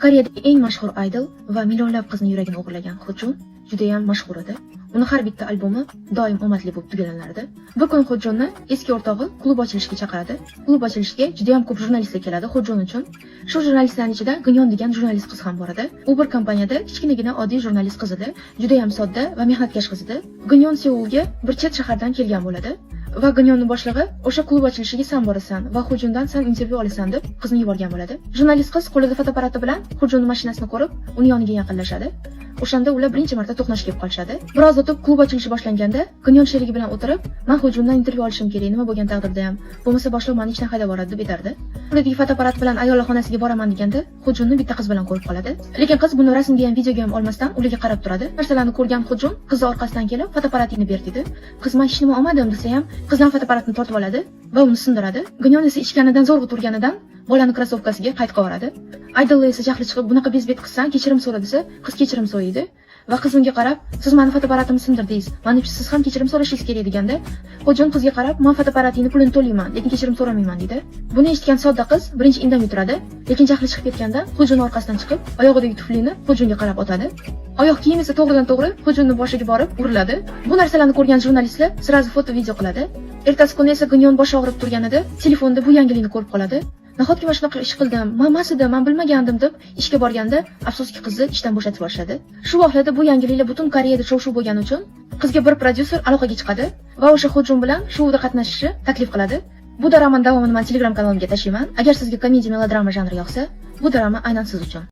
Koreyada eng mashhur idol va millionlab qizni yuragini o'g'irlagan Hojun juda ham mashhur edi. Uni har bitta albomi doim omadli bo'lib tugalanardi. Bir kun Hojunni eski o'rtog'i klub ochilishga chaqiradi. Klub ochilishiga juda ham ko'p jurnalistlar keladi Hojun uchun. Shu jurnalistlarning ichida Gunyon degan jurnalist qiz ham bor edi. U bir kompaniyada kichkinagina oddiy jurnalist qiz edi. Juda ham sodda va mehnatkash qiz edi. Gunyon Seulga bir chet shahardan kelgan bo'ladi. Va Gunyonning boshlig'i o'sha klub ochilishiga sen borasan va Hojundan sen intervyu olasan deb qizni yuborgan bo'ladi. Jurnalist qiz qo'lida fotoapparati bilan Hojunning mashinasini ko'rib, uni yoniga yaqinlashadi. O'shanda ular birinchi marta to'qnash kelib qolishadi. Biroz o'tib klub ochilishi boshlanganda Gunyon sherigi bilan o'tirib, "Men Hojundan intervyu olishim kerak, nima bo'lgan taqdirda ham. Bo'lmasa boshliq meni ishdan haydab yuboradi" deb aytardi. Qo'lidagi fotoapparat bilan ayollar xonasiga boraman deganda, Hojunni bitta qiz bilan ko'rib qoladi. Lekin qiz buni rasmga ham, videoga ham olmasdan ularga qarab turadi. Narsalarni ko'rgan Hojun qiz orqasidan kelib, "Fotoapparatini ber" dedi. Qiz "Men hech nima olmadim" desa ham, qizdan fotoapparatni tortib oladi va uni sindiradi. Gunyon esa ichganidan zo'rg'a turganidan bolani krossovkasiga qaytib qo'yadi. Idol esa jahli chiqib, "Bunaqa bezbet qilsan, kechirim so'ra" desa, qiz kechirim so'raydi. Va qiz unga qarab, "Siz meni fotoapparatimni sindirdingiz. Mana siz ham kechirim so'rashingiz kerak" deganda, Hojun qizga qarab, "Men fotoapparatingni pulini to'layman, lekin kechirim so'ramayman" deydi. Buni eshitgan sodda qiz birinchi indamay turadi, lekin jahli chiqib ketganda Hojun orqasidan chiqib, oyog'idagi tuflini Hojunga qarab otadi. Oyoq kiyim esa to'g'ridan-to'g'ri Hojunning boshiga borib uriladi. Bu narsalarni ko'rgan jurnalistlar sirazi foto video qiladi. Ertasi kuni esa Gunyon boshi og'rib turganida telefonda bu yangilikni ko'rib qoladi. "Nahotki mana shunaqa ish qildim, men bilmagandim" deb ishga borganda, afsuski qizni ishdan bo'shatib yuborishadi. Shu voqeada bu yangiliklar butun Koreyada shov-shuv bo'lgani uchun qizga bir prodyuser aloqaga chiqadi va o'sha Hojun bilan shovda qatnashishi taklif qiladi. Bu daraman davomini men Telegram kanalimga tashlayman. Agar sizga komediya melodrama janri yoqsa, bu drama aynan siz uchun.